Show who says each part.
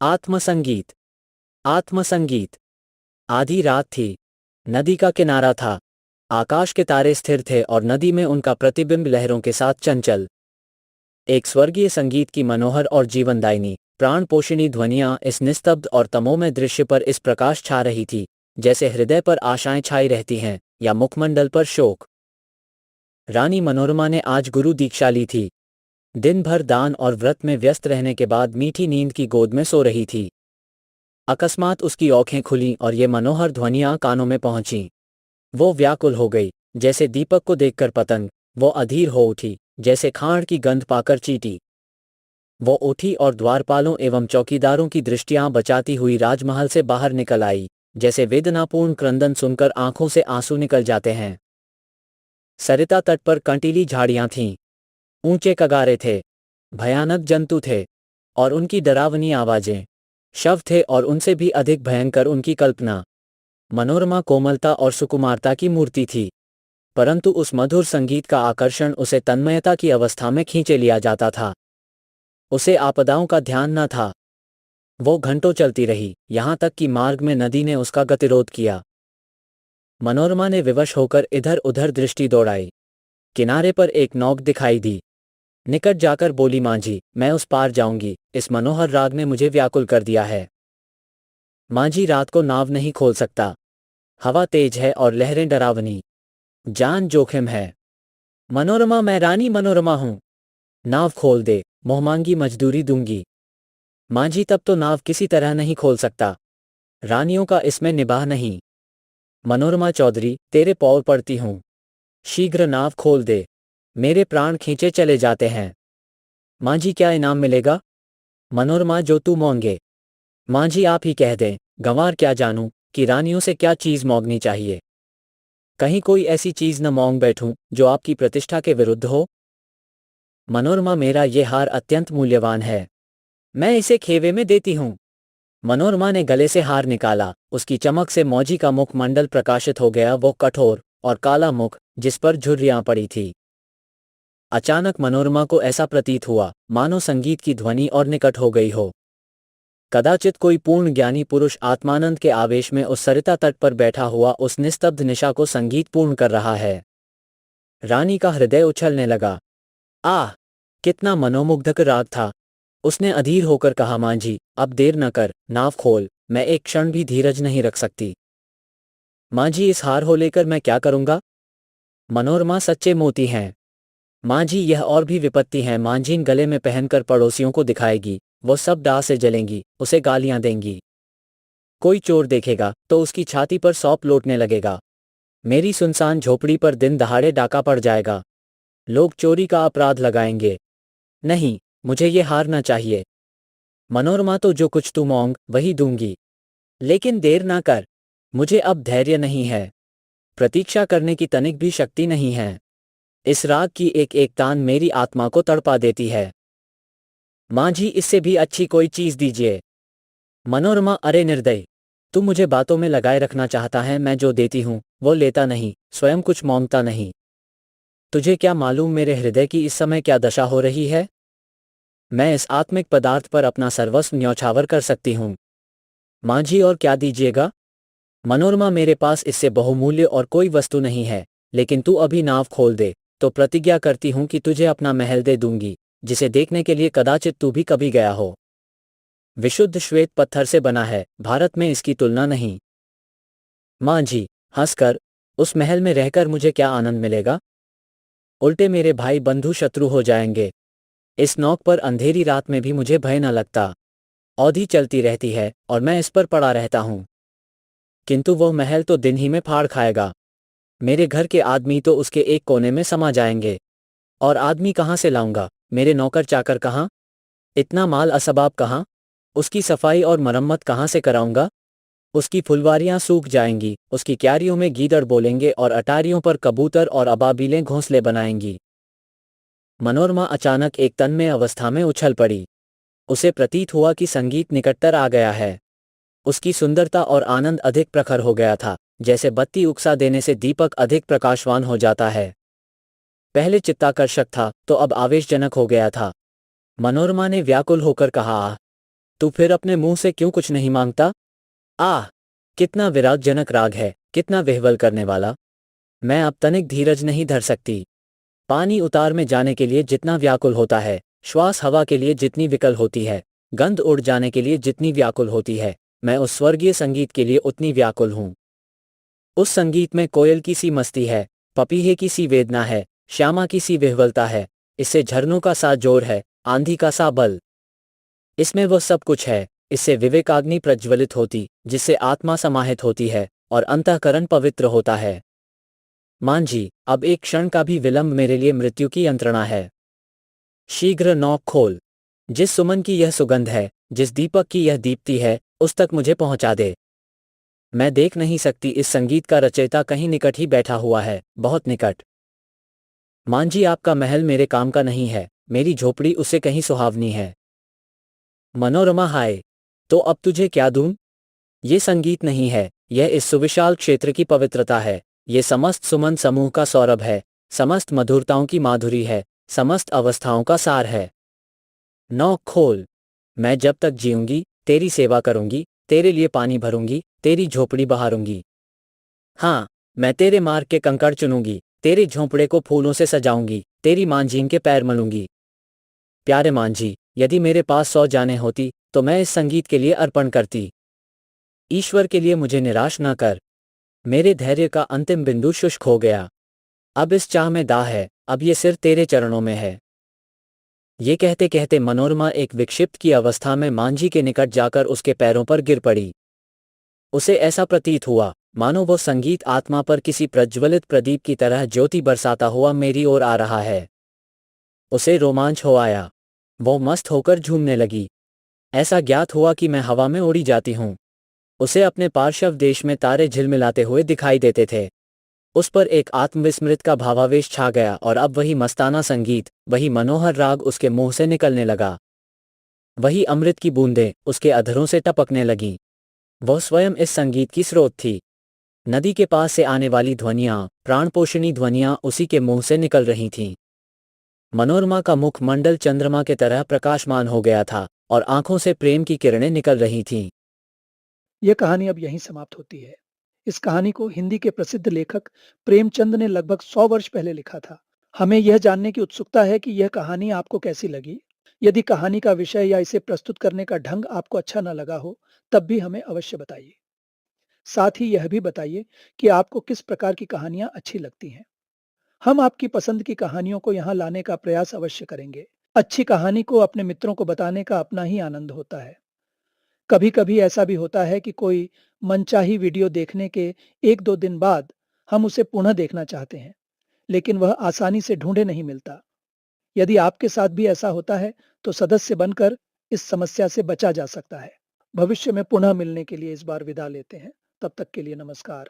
Speaker 1: आत्मसंगीत। आत्मसंगीत। आधी रात थी। नदी का किनारा था। आकाश के तारे स्थिर थे और नदी में उनका प्रतिबिंब लहरों के साथ चंचल। एक स्वर्गीय संगीत की मनोहर और जीवनदायिनी प्राण पोषिणी ध्वनियां इस निस्तब्ध और तमोमय दृश्य पर इस प्रकाश छा रही थी, जैसे हृदय पर आशाएं छाई रहती हैं या मुखमंडल पर शोक। रानी मनोरमा ने आज गुरु दीक्षा ली थी। दिन भर दान और व्रत में व्यस्त रहने के बाद मीठी नींद की गोद में सो रही थी। अकस्मात उसकी आंखें खुलीं और ये मनोहर ध्वनियां कानों में पहुंचीं। वो व्याकुल हो गई, जैसे दीपक को देखकर पतंग। वो अधीर हो उठी, जैसे खाण की गंध पाकर चींटी। वो उठी और द्वारपालों एवं चौकीदारों की दृष्टियां बचाती हुई राजमहल से बाहर निकल आई, जैसे वेदनापूर्ण क्रंदन सुनकर आंखों से आंसू निकल जाते हैं। सरिता तट पर कंटीली झाड़ियां थीं। ऊंचे कगारे थे। भयानक जंतु थे। और उनकी डरावनी आवाजें। शव थे और उनसे भी अधिक भयंकर उनकी कल्पना। मनोरमा कोमलता और सुकुमारता की मूर्ति थी, परंतु उस मधुर संगीत का आकर्षण उसे तन्मयता की अवस्था में खींचे लिया जाता था। उसे आपदाओं का ध्यान न था। वो घंटों चलती रही, यहाँ तक कि मार्ग में नदी ने उसका गतिरोध किया। मनोरमा ने विवश होकर इधर उधर दृष्टि दौड़ाई। किनारे पर एक नौक दिखाई दी। निकट जाकर बोली, मांझी, मैं उस पार जाऊंगी, इस मनोहर राग ने मुझे व्याकुल कर दिया है। मांझी रात को नाव नहीं खोल सकता। हवा तेज है और लहरें डरावनी। जान जोखिम है। मनोरमा, मैं रानी मनोरमा हूं। नाव खोल दे, मुहमांगी मजदूरी दूंगी। मांझी, तब तो नाव किसी तरह नहीं खोल सकता। रानियों का इसमें निबाह नहीं। मनोरमा चौधरी, तेरे पौर पड़ती हूं। शीघ्र नाव खोल दे। मेरे प्राण खींचे चले जाते हैं। मांझी, क्या इनाम मिलेगा? मनोरमा, जो तू मांगे। मांझी, आप ही कह दें, गंवार क्या जानूं कि रानियों से क्या चीज मांगनी चाहिए। कहीं कोई ऐसी चीज न मांग बैठूं जो आपकी प्रतिष्ठा के विरुद्ध हो। मनोरमा, मेरा ये हार अत्यंत मूल्यवान है। मैं इसे खेवे में देती हूं। मनोरमा ने गले से हार निकाला। उसकी चमक से मौजी का मुखमंडल प्रकाशित हो गया। वो कठोर और काला मुख, जिस पर झुर्रियां पड़ी थी। अचानक मनोरमा को ऐसा प्रतीत हुआ मानो संगीत की ध्वनि और निकट हो गई हो। कदाचित कोई पूर्ण ज्ञानी पुरुष आत्मानंद के आवेश में उस सरिता तट पर बैठा हुआ उस निस्तब्ध निशा को संगीत पूर्ण कर रहा है। रानी का हृदय उछलने लगा। आह, कितना मनोमुग्धक राग था। उसने अधीर होकर कहा, मांझी, अब देर न कर, नाव खोल, मैं एक क्षण भी धीरज नहीं रख सकती। मांझी, इस हार हो लेकर मैं क्या करूंगा? मनोरमा, सच्चे मोती हैं। मांझी, यह और भी विपत्ति है। मांझीन गले में पहनकर पड़ोसियों को दिखाएगी। वो सब डाह से जलेंगी, उसे गालियां देंगी। कोई चोर देखेगा तो उसकी छाती पर सौंप लौटने लगेगा। मेरी सुनसान झोपड़ी पर दिन दहाड़े डाका पड़ जाएगा। लोग चोरी का अपराध लगाएंगे। नहीं, मुझे ये हारना चाहिए। मनोरमा, तो जो कुछ तू मांग वही दूंगी, लेकिन देर ना कर। मुझे अब धैर्य नहीं है। प्रतीक्षा करने की तनिक भी शक्ति नहीं है। इस राग की एक एक तान मेरी आत्मा को तड़पा देती है। मांझी, इससे भी अच्छी कोई चीज दीजिए। मनोरमा, अरे निर्दयी, तू मुझे बातों में लगाए रखना चाहता है। मैं जो देती हूँ वो लेता नहीं, स्वयं कुछ मांगता नहीं। तुझे क्या मालूम मेरे हृदय की इस समय क्या दशा हो रही है? मैं इस आत्मिक पदार्थ पर अपना सर्वस्व न्यौछावर कर सकती हूँ। मांझी, और क्या दीजिएगा? मनोरमा, मेरे पास इससे बहुमूल्य और कोई वस्तु नहीं है, लेकिन तू अभी नाव खोल दे तो प्रतिज्ञा करती हूँ कि तुझे अपना महल दे दूंगी, जिसे देखने के लिए कदाचित तू भी कभी गया हो। विशुद्ध श्वेत पत्थर से बना है, भारत में इसकी तुलना नहीं। मांझी, हंसकर, उस महल में रहकर मुझे क्या आनंद मिलेगा? उल्टे मेरे भाई बंधु शत्रु हो जाएंगे। इस नौक पर अंधेरी रात में भी मुझे भय न लगता। औधी चलती रहती है और मैं इस पर पड़ा रहता हूँ। किंतु वह महल तो दिन ही में फाड़ खाएगा। मेरे घर के आदमी तो उसके एक कोने में समा जाएंगे। और आदमी कहाँ से लाऊंगा? मेरे नौकर चाकर कहाँ? इतना माल असबाब कहाँ? उसकी सफाई और मरम्मत कहाँ से कराऊंगा? उसकी फुलवारियां सूख जाएंगी, उसकी क्यारियों में गीदड़ बोलेंगे और अटारियों पर कबूतर और अबाबीलें घोंसले बनाएंगी। मनोरमा अचानक एक तन्मय अवस्था में उछल पड़ी। उसे प्रतीत हुआ कि संगीत निकटतर आ गया है। उसकी सुंदरता और आनंद अधिक प्रखर हो गया था, जैसे बत्ती उकसा देने से दीपक अधिक प्रकाशवान हो जाता है। पहले चित्ताकर्षक था तो अब आवेशजनक हो गया था। मनोरमा ने व्याकुल होकर कहा, आह, तू फिर अपने मुंह से क्यों कुछ नहीं मांगता? आह! कितना विरागजनक राग है, कितना विह्वल करने वाला। मैं अब तनिक धीरज नहीं धर सकती। पानी उतार में जाने के लिए जितना व्याकुल होता है, श्वास हवा के लिए जितनी विकल होती है, गंध उड़ जाने के लिए जितनी व्याकुल होती है, मैं उस स्वर्गीय संगीत के लिए उतनी व्याकुल हूँ। उस संगीत में कोयल की सी मस्ती है, पपीहे की सी वेदना है, श्यामा की सी विह्वलता है, इससे झरनों का सा जोर है, आंधी का सा बल। इसमें वह सब कुछ है, इससे विवेकाग्नि प्रज्वलित होती, जिससे आत्मा समाहित होती है, और अंतःकरण पवित्र होता है। मांझी, अब एक क्षण का भी विलंब मेरे लिए मृत्यु की यंत्रणा है। शीघ्र नौक खोल। जिस सुमन की यह सुगंध है, जिस दीपक की यह दीप्ति है, उस तक मुझे पहुंचा दे। मैं देख नहीं सकती, इस संगीत का रचयिता कहीं निकट ही बैठा हुआ है, बहुत निकट। मांझी, आपका महल मेरे काम का नहीं है, मेरी झोपड़ी उससे कहीं सुहावनी है। मनोरमा, हाय! तो अब तुझे क्या दूं? ये संगीत नहीं है, यह इस सुविशाल क्षेत्र की पवित्रता है, ये समस्त सुमन समूह का सौरभ है, समस्त मधुरताओं की माधुरी है, समस्त अवस्थाओं का सार है। नौक खोल। मैं जब तक जीऊंगी, तेरी सेवा करूंगी, तेरे लिए पानी भरूंगी, तेरी झोपड़ी बहारूंगी। हाँ, मैं तेरे मार्ग के कंकड़ चुनूंगी, तेरे झोंपड़े को फूलों से सजाऊंगी, तेरी मांझीन के पैर मलूंगी। प्यारे मांझी, यदि मेरे पास 100 जानें होती, तो मैं इस संगीत के लिए अर्पण करती। ईश्वर के लिए मुझे निराश न कर। मेरे धैर्य का अंतिम बिंदु शुष्क हो गया। अब इस चाह में दाह है, अब ये सिर तेरे चरणों में है। ये कहते कहते मनोरमा एक विक्षिप्त की अवस्था में मांझी के निकट जाकर उसके पैरों पर गिर पड़ी। उसे ऐसा प्रतीत हुआ, मानो वो संगीत आत्मा पर किसी प्रज्वलित प्रदीप की तरह ज्योति बरसाता हुआ मेरी ओर आ रहा है। उसे रोमांच हो आया। वो मस्त होकर झूमने लगी। ऐसा ज्ञात हुआ कि मैं हवा में उड़ी जाती हूँ। उसे अपने पार्श्व देश में तारे झिलमिलाते हुए दिखाई देते थे। उस पर एक आत्मविस्मृत का भावावेश छा गया और अब वही मस्ताना संगीत, वही मनोहर राग उसके मुंह से निकलने लगा। वही अमृत की बूंदें उसके अधरों से टपकने लगीं। वह स्वयं इस संगीत की स्रोत थी। नदी के पास से आने वाली ध्वनियाँ, प्राणपोषिणी ध्वनियाँ उसी के मुंह से निकल रही थीं। मनोरमा का मुख मंडल चंद्रमा के तरह प्रकाशमान हो गया था और आंखों से प्रेम की किरणें निकल रही थीं।
Speaker 2: यह कहानी अब यहीं समाप्त होती है। इस कहानी को हिंदी के प्रसिद्ध लेखक प्रेमचंद ने लगभग 100 वर्ष पहले लिखा था। हमें यह जानने की उत्सुकता है कि यह कहानी आपको कैसी लगी। यदि कहानी का विषय या इसे प्रस्तुत करने का ढंग आपको अच्छा न लगा हो, तब भी हमें अवश्य बताइए। साथ ही यह भी बताइए कि आपको किस प्रकार की कहानियां अच्छी लगती हैं। हम आपकी पसंद की कहानियों को यहाँ लाने का प्रयास अवश्य करेंगे। अच्छी कहानी को अपने मित्रों को बताने का अपना ही आनंद होता है। कभी-कभी ऐसा भी होता है कि कोई मनचाही वीडियो देखने के 1-2 दिन बाद हम उसे पुनः देखना चाहते हैं, लेकिन वह आसानी से ढूंढे नहीं मिलता। यदि आपके साथ भी ऐसा होता है, तो सदस्य बनकर इस समस्या से बचा जा सकता है। भविष्य में पुनः मिलने के लिए इस बार विदा लेते हैं। तब तक के लिए नमस्कार।